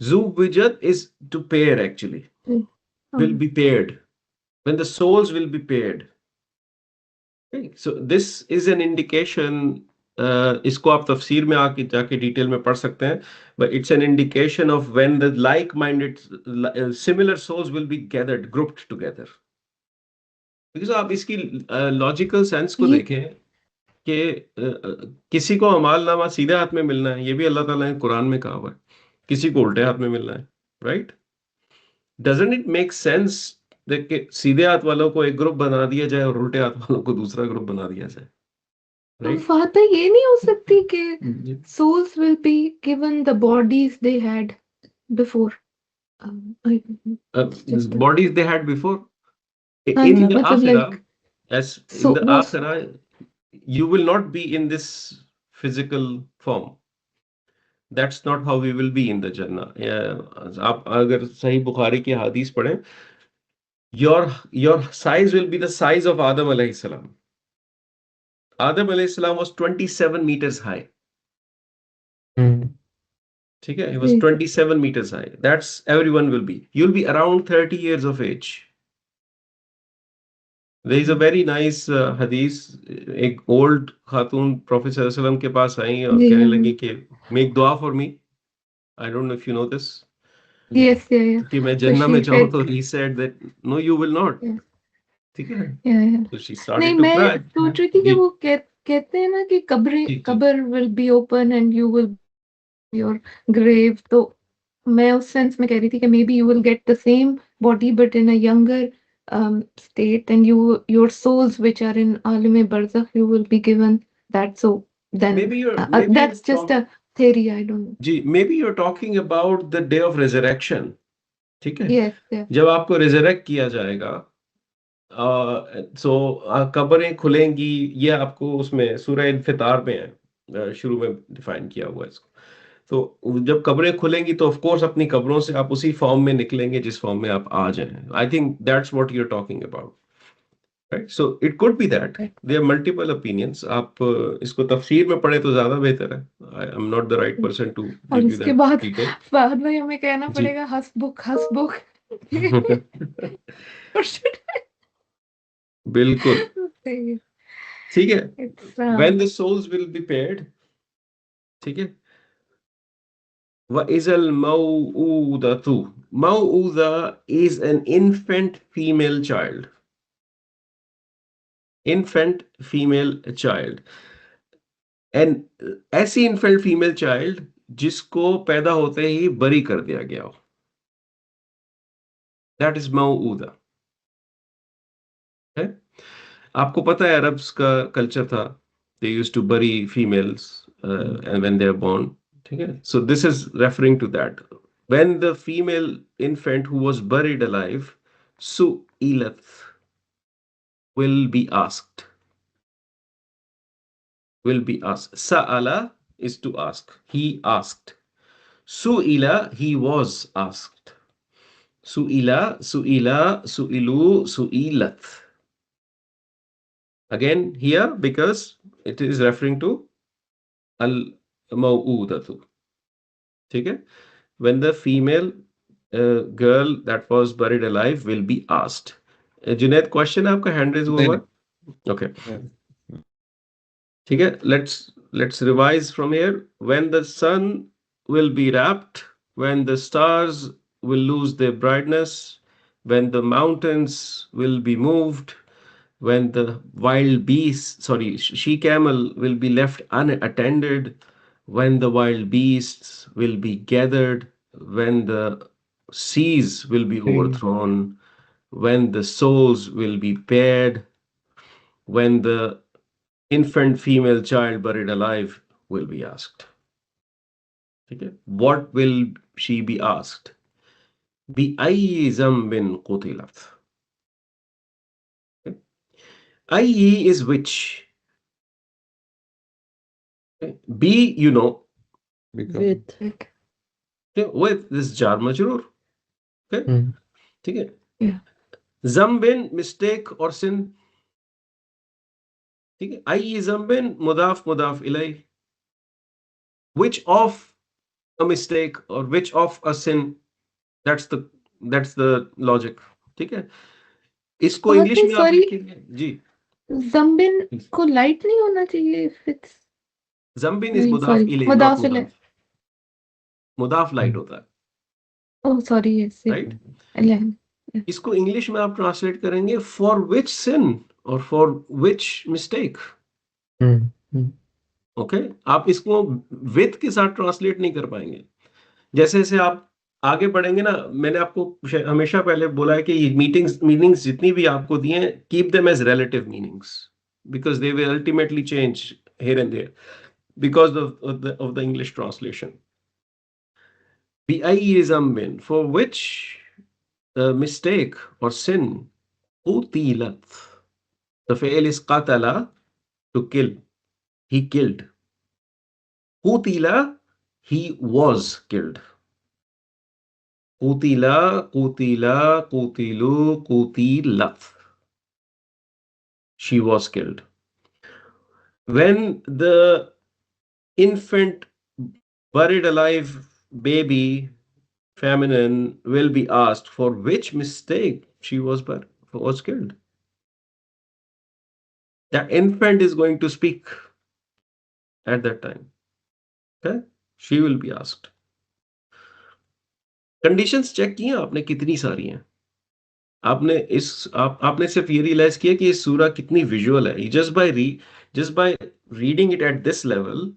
Zuwijat is to pair actually, will be paired, when the souls will be paired. Okay, so this is an indication. इसको आप तफसीर में आके जाके डिटेल में पढ़ सकते हैं, but it's an indication of when the like-minded, similar souls will be gathered, grouped together. Because आप इसकी लॉजिकल सेंस को ये देखें कि किसी को अमाल नामा सीधे हाथ में मिलना है, ये भी अल्लाह ताला ने कुरान में कहा हुआ है, किसी को उल्टे हाथ में मिलना है, right? Doesn't it make sense कि सीधे हाथ वालों को एक ग्रुप बना दिया जाए और उल्टे हाथ वालों को दूसरा ग्रुप बना दिया जाए, तो राइट? फाता ये नहीं हो सकती कि souls will be given the bodies they had before. Just Bodies they had before. हाँ In जी, the मतलब akhirah, like as in so the वो akhirah, you will not be in this physical form. That's not how we will be in the Jannah. आप अगर सही बुखारी की हदीस पढ़ें, your size will be the size of Adam alayhi salam. Adam alayhi salam was 27 meters high. ठीक है? He was 27 meters high. That's everyone will be. You'll be around 30 years of age. There is a very nice hadith. एक old खातून Prophet sallallahu alaihi wasallam के पास आई और जी कहने हाँ लगी कि make dua for me. I don't know if you know this. yes yeah कि मैं so जन्नत she में जाऊं, said तो he said that no you will not. yeah ठीक है? yeah So she नहीं started to मैं cry. सोच रही थी कि जी वो कहते हैं ना कि जी जी. कब्र will be open and you will your grave, तो मैं उस सेंस में कह रही थी कि maybe you will get the same body but in a younger state and your souls which are in alim barzakh you will be given that, so then Maybe you're that's just a theory, I don't know. Ji, maybe you're talking about the day of resurrection. ठीक है? Yes yeah जब आपको resurrect किया जाएगा, सो कब्रें खुलेंगी, ये आपको उसमें सूरह इन्फितार में है, शुरू में डिफाइन किया हुआ है इसको. तो जब कब्रें खुलेंगी तो ऑफ कोर्स अपनी कब्रों से आप उसी फॉर्म में निकलेंगे जिस फॉर्म में आप आ जाएं. I think that's what you are talking about, right? So it could be that there are multiple opinions. आप इसको तफसीर में पढ़े तो ज्यादा बेहतर है. I am not the right person to और गिव यू उसके दैट बाद डिटेल. में हमें कहना जी. पड़ेगा हसबुक हसबुक बिल्कुल. ठीक है. it's When the souls will be paired, ठीक है. وَإِذَا الْمَوْءُودَةُ, Maw'uda is an infant female child. Infant female child. And ऐसी infant female child जिसको पैदा होते ही बरी कर दिया गया हो. That is Maw'uda. है? आपको पता है अरब्स का कल्चर था. They used to bury females and when they are born. ठीक है? So this is referring to that. When the female infant who was buried alive, su'ilat, will be asked. Will be asked. Sa'ala is to ask. He asked. Su'ila, he was asked. Su'ila, su'ila, su'ilu, su'ilat. Again here, because it is referring to al maw'udatu. ठीक है? When the female girl that was buried alive will be asked. Junaid, question है आपका, hand raise हुआ नहीं हुआ नहीं है? Okay. नहीं, ठीक है, let's revise from here. When the sun will be wrapped, when the stars will lose their brightness, when the mountains will be moved, when the wild beasts, sorry, she camel will be left unattended, when the wild beasts will be gathered, when the seas will be overthrown, when the souls will be paired, when the infant female child buried alive will be asked. Okay? What will she be asked? بأي ذنب قتلت. Okay? أي is which. Okay? B, you know. become with Like, Okay? With this jar majroor. Okay? Hmm. ठीक है? yeah. Zambin, mistake or sin. ठीक है? أي ذنب मुदाफ इलैह. Which of a mistake or which of a sin. That's the logic. ठीक है? इसको और English भी में आप सॉरी, लिखेंगे जी. जम्बिन को लाइट नहीं होना चाहिए if it's Zambin is नहीं मुदाफ सॉरी इलैह, not मुदाफ इलैह. मुदाफ. मुदाफ लाइट होता है, ओह सॉरी यस राइट? इलैह. इसको इंग्लिश में आप ट्रांसलेट करेंगे फॉर विच सिन और for which mistake. Hmm. Hmm. Okay, आप इसको विथ के साथ ट्रांसलेट नहीं कर पाएंगे. जैसे जैसे आप आगे बढ़ेंगे ना, मैंने आपको हमेशा पहले बोला है कि मीनिंग्स जितनी भी आपको दिए हैं, keep them as relative meanings, because they will ultimately change here and there because of the English translation. بأي ذنب, for which mistake or sin, قتلت. The fail is قتل, to kill. He killed. قتل, he was killed. قتل, قتل, قتلوا, قتلت. She was killed. When the infant buried alive baby feminine will be asked for which mistake she was killed. The infant is going to speak at that time. Okay? She will be asked. Conditions check किए आपने, कितनी सारी हैं. आपने सिर्फ ये realise किया कि ये सूरा कितनी विजुअल है. Just by reading it at this level,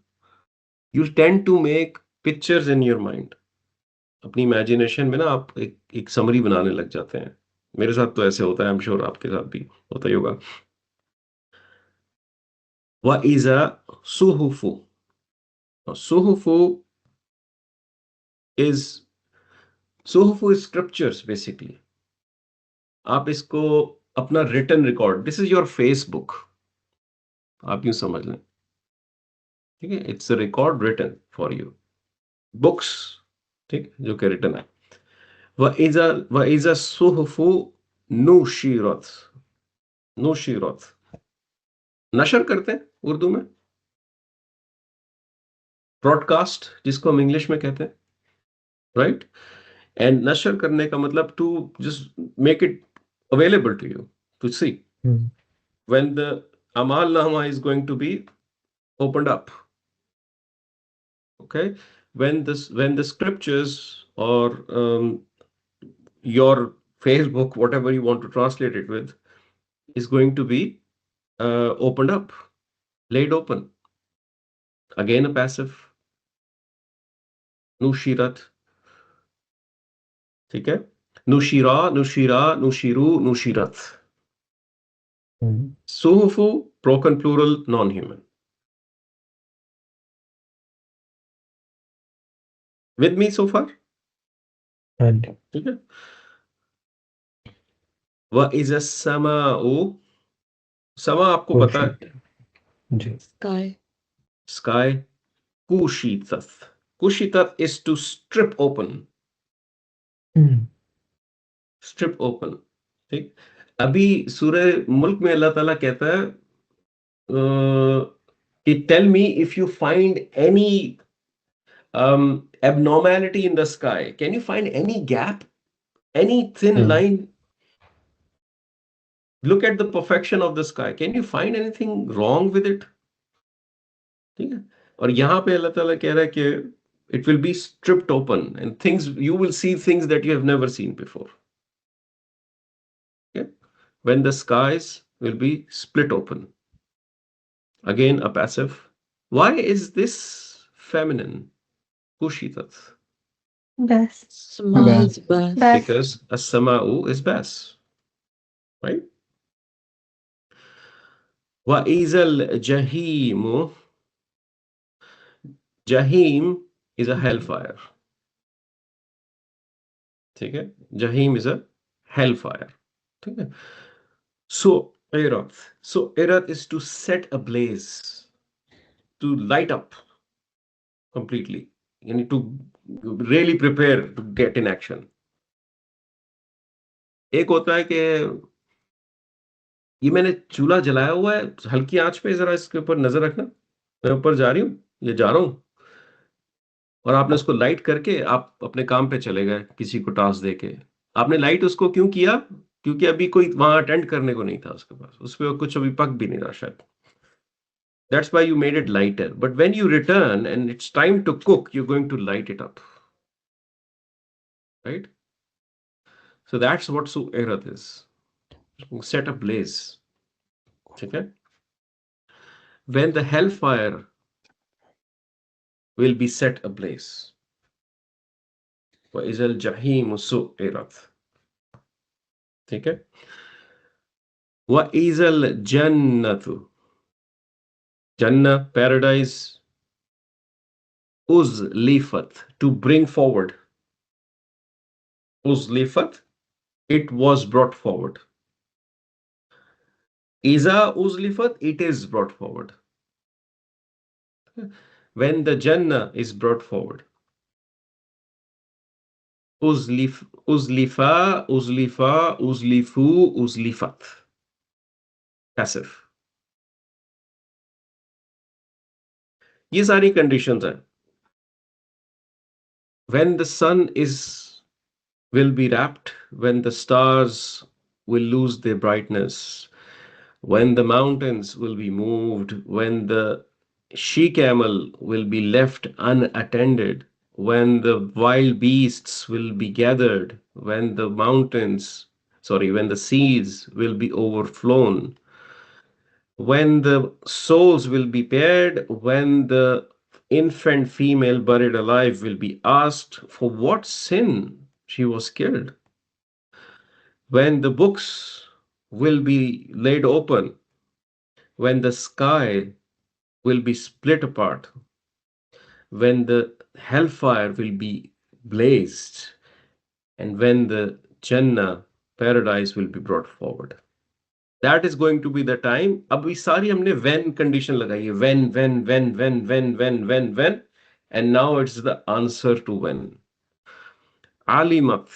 you tend to make pictures in your mind. अपनी इमेजिनेशन में ना आप एक समरी बनाने लग जाते हैं. मेरे साथ तो ऐसे होता है, आई एम श्योर आपके साथ भी होता ही होगा. वइज़ा सुहुफु. सुहुफु इज सुहुफु इज स्क्रिप्चर्स बेसिकली. आप इसको अपना written record, this is your Facebook, आप यूं समझ लें. ठीक है, it's a record written for you, books, ठीक, जो कि रिटन है. वइज़ा सुहुफु नुशिरत. नुशिरत नशर करते हैं उर्दू में, ब्रॉडकास्ट जिसको हम इंग्लिश में कहते हैं, राइट? एंड नशर करने का मतलब to just make it available to you to see. Hmm. When the amal nama is going to be opened up, okay, when the scriptures or your Facebook, whatever you want to translate it with, is going to be opened up, laid open. Again a passive, nushirat. ठीक है, नुशिरा, नुशिरा, नुशिरू, नुशिरत. Hmm. सुहुफु, broken plural, non-human. With me so far? And ठीक है. वइज़ा समाउ, समा आपको पता है, Kushit. जी. sky sky. कुशीतत, Kushitat is to strip open. Strip open. ठीक. अभी सूरह मुल्क में अल्लाह ताला कहता है कि tell me if you find any abnormality in the sky. Can you find any gap, any thin line? Look at the perfection of the sky. Can you find anything wrong with it? ठीक है. और यहाँ पे अल्लाह ताला कह रहा है कि it will be stripped open and things you will see things that you have never seen before. Okay? When the skies will be split open. Again, a passive. Why is this feminine? Kushitat. Bas. Sama is bas. Bas. Because as-sama'u is bas. Right? Wa izal jahimu. Jahim is a hellfire. ठीक है. Jahim is a hellfire. ठीक है. So Irat is to set ablaze, to light up completely. You need to really prepare to get in action. एक होता है कि ये मैंने चूल्हा जलाया हुआ है, हल्की आंच पे जरा इसके ऊपर नजर रखना, मैं ऊपर जा रही हूँ या जा रहा हूँ, और आपने उसको लाइट करके आप अपने काम पे चले गए, किसी को टास्क देके. आपने लाइट उसको क्यों किया? क्योंकि अभी कोई वहां अटेंड करने को नहीं था उसके पास, उस पर कुछ अभी पक भी नहीं रहा शायद. That's why you made it lighter. But when you return and it's time to cook, you're going to light it up. Right? So that's what Su'erat is. Set ablaze. Okay? When the hellfire will be set ablaze. وَإِذَا الْجَحِيمُ سُعِّرَتْ. Okay? وَإِذَا الْجَنَّةُ. Jannah, paradise. Uzlifat, to bring forward. Uzlifat, it was brought forward. Iza uzlifat, it is brought forward. When the Jannah is brought forward. Uzlifa, uzlifa, uzlifu, uzlifat. Passive. ये सारी conditions हैं. When the sun will be wrapped, when the stars will lose their brightness, when the mountains will be moved, when the she-camel will be left unattended, when the wild beasts will be gathered, when when the seas will be overflown, when the souls will be paired, when the infant female buried alive will be asked for what sin she was killed, when the books will be laid open, when the sky will be split apart, when the hellfire will be blazed, and when the Jannah, paradise, will be brought forward. That is going to be the time. अब ये सारी हमने when condition लगाई है. When. And now it's the answer to when. Alimat.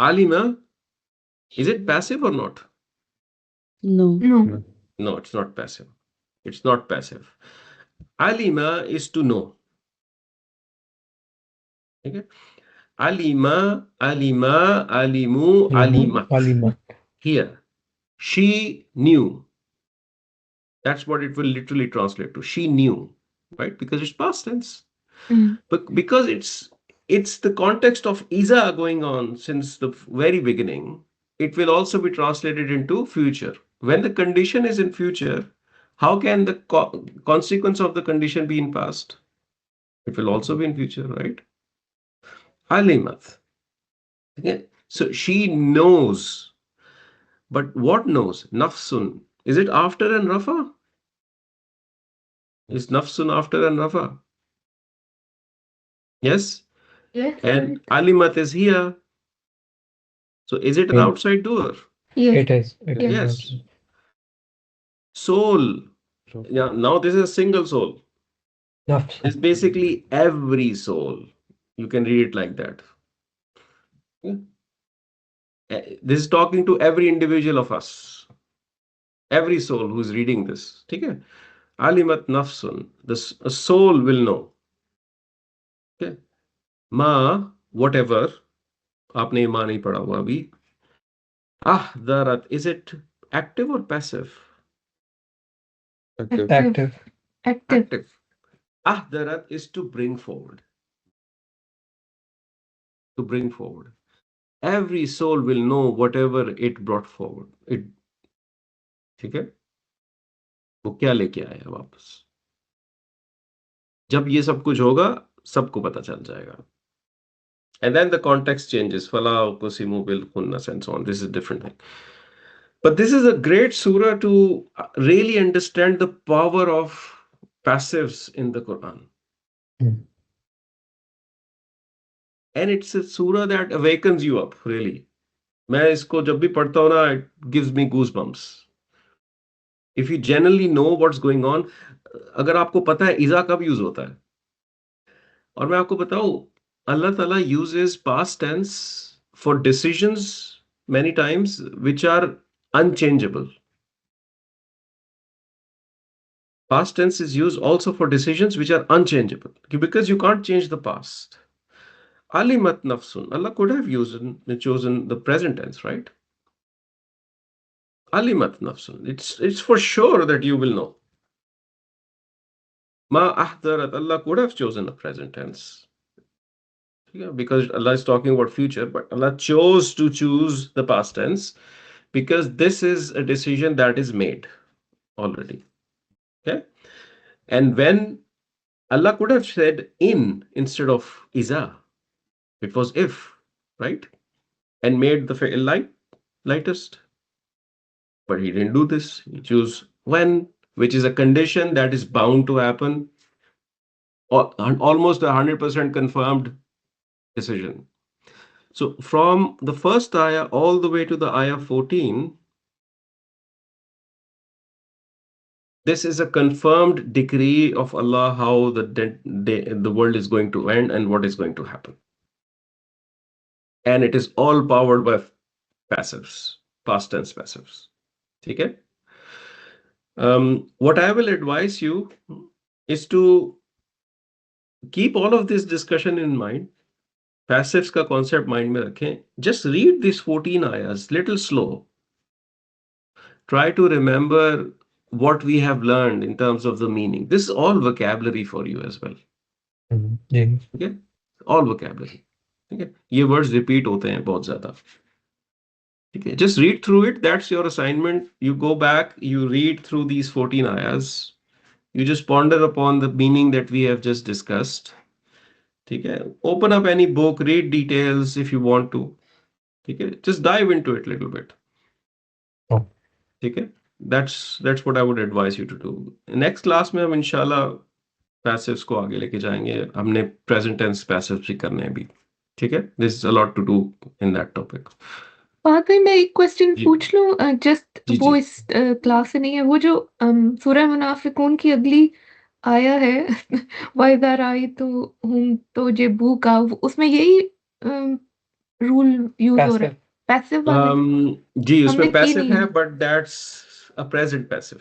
Alima, is it passive or not? No. No. No, it's not passive. It's not passive. Alima is to know. Okay? Alima, alimu, alimat. Alimat. Here, she knew. That's what it will literally translate to. She knew, right? Because it's past tense. But because it's the context of Iza going on since the very beginning, it will also be translated into future. When the condition is in future, how can the consequence of the condition be in past? It will also be in future, right? Alimat. Okay? So she knows. But what knows? Nafsun. Is it after and Rafa? Is Nafsun after and Rafa? Yes? Yes. And Alimat is here. So is it an outside door? Yes. It is. It is Yes. also. Soul. Yeah, now this is a single soul. Nafs. is basically every soul. You can read it like that. Yeah. This is talking to every individual of us, every soul who's reading this. Okay? Alimat nafsun. A soul will know. Okay? Ma, whatever. आपने ये माँ नहीं पढ़ा हुआ अभी. Darat. Is it active or passive? Active. Active. Active. Active. Darat is to bring forward. To bring forward. Every soul will know whatever it brought forward. ठीक है? वो क्या लेके आया वापस. जब ये सब कुछ होगा, सबको पता चल जाएगा. And then the context changes. Fala, kusimu bil khunnas and so on. This is a different thing. But this is a great surah to really understand the power of passives in the Quran. Hmm. And it's a surah that awakens you up, really. मैं इसको जब भी पढ़ता हूँ ना, it gives me goosebumps. If you genuinely know what's going on, अगर आपको पता है इज़ा कब यूज होता है, और मैं आपको बताऊं, अल्लाह ताला uses past tense for decisions many times which are unchangeable. Past tense is used also for decisions which are unchangeable because you can't change the past. Alimat nafsun. Allah could have chosen the present tense, right? Alimat nafsun. It's for sure that you will know. Ma ahdarat. Allah could have chosen the present tense. Yeah, because Allah is talking about future, but Allah chose to choose the past tense because this is a decision that is made already. Okay? And when Allah could have said in instead of iza, it was if, right? And made the fi'l lightest. But he didn't do this. He chose when, which is a condition that is bound to happen, or almost 100% confirmed decision. So from the first ayah all the way to the ayah 14, this is a confirmed decree of Allah how the world is going to end and what is going to happen. And it is all powered by passives, past tense passives. Okay? What I will advise you is to keep all of this discussion in mind. Passives का concept mind में रखें. Just read these 14 ayahs, little slow. Try to remember what we have learned in terms of the meaning. This is all vocabulary for you as well. Ji. Okay? All vocabulary. Okay? ये words repeat होते हैं बहुत ज़्यादा. Okay? Just read through it. That's your assignment. You go back, you read through these 14 ayahs. You just ponder upon the meaning that we have just discussed. Okay? Open up any book, read details if you want to. Okay? Just dive into it a little bit. Oh. Okay? That's what I would advise you to do. Next class में हम इंशाल्लाह passives को आगे लेके जाएंगे. हमने present tense passives भी करने हैं अभी. ठीक है? There's a lot to do in that topic. बाद में मैं एक क्वेश्चन जी. पूछ लूं, जस्ट जी, वो जी. इस क्लास से नहीं है, वो जो सूरह मुनाफिकून की अगली आया है वाइदा राई तो जे बू का, उसमें यही रूल यूज हो रहा Passive. है, पैसिव वाला जी हमने उसमें की पैसिव नहीं है है. But that's a present passive.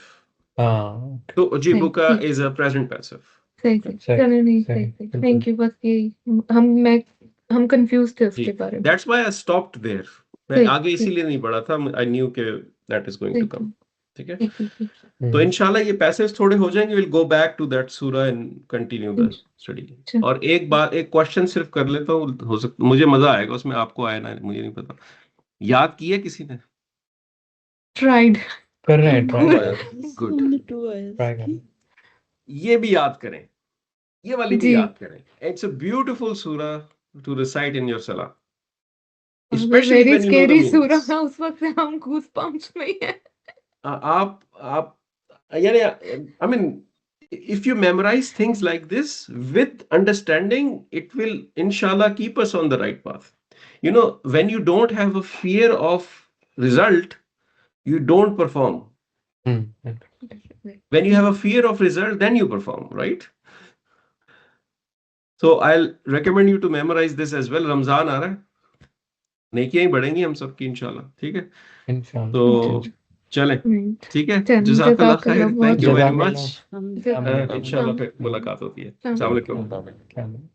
हाँ. तो जी सही, बुका ठीक, इज अ प्रेजेंट पैसिव. सही Okay. सही, चलो नहीं, सही सही. सही, बिल्कुल. Thank you. बस यही हम कंफ्यूज थे जी उसके बारे में. That's why I stopped there. मैं सही आगे सही इसीलिए नहीं बढ़ा था. आई न्यू के दैट इज गोइंग सही टू कम. ठीक है? ठीक ठीक ठीक. तो इंशाल्लाह ये पैसेज थोड़े हो जाएंगे. Will go back to that सूरा एंड कंटिन्यू द स्टडी. अच्छा, और एक बार एक क्वेश्चन सिर्फ कर लेता हूँ. हो सकता मुझे मजा आएगा उसमें. आपको आया ना मुझे नहीं पता. याद किया किसी ने? ट्राइड. कर रहे हैं. Two Try. ayahs. Good. हमने 2 आयर्स Try की. करें. ये भी याद करें. ये वाली भी जी, याद करें. It's a beautiful surah to recite in your salah. Especially very when you know the scary सूरह meanings. है. उस वक्त से हम गूज बम्प्स में ही हैं. आप यानी I mean if you memorize things like this with understanding, it will inshallah keep us on the right path. You know, when you don't have a fear of result, you don't perform. Hmm. When you have a fear of result, then you perform, right? So I'll recommend you to memorize this as well. Ramzan आ रहा है, नेकियां ही बढ़ेंगी हम सबकी इंशाल्लाह, ठीक है? इंशाल्लाह। तो चलें, Right. ठीक है? चल, जज़ाकल्लाह जज़ाकल्लाह खैर, थैंक यू वेरी जज़ाकल्लाह। मच। बहुत। इंशाल्लाह फिर मुलाकात होती है। अस्सलाम वालेकुम। जज़ाकल्लाह।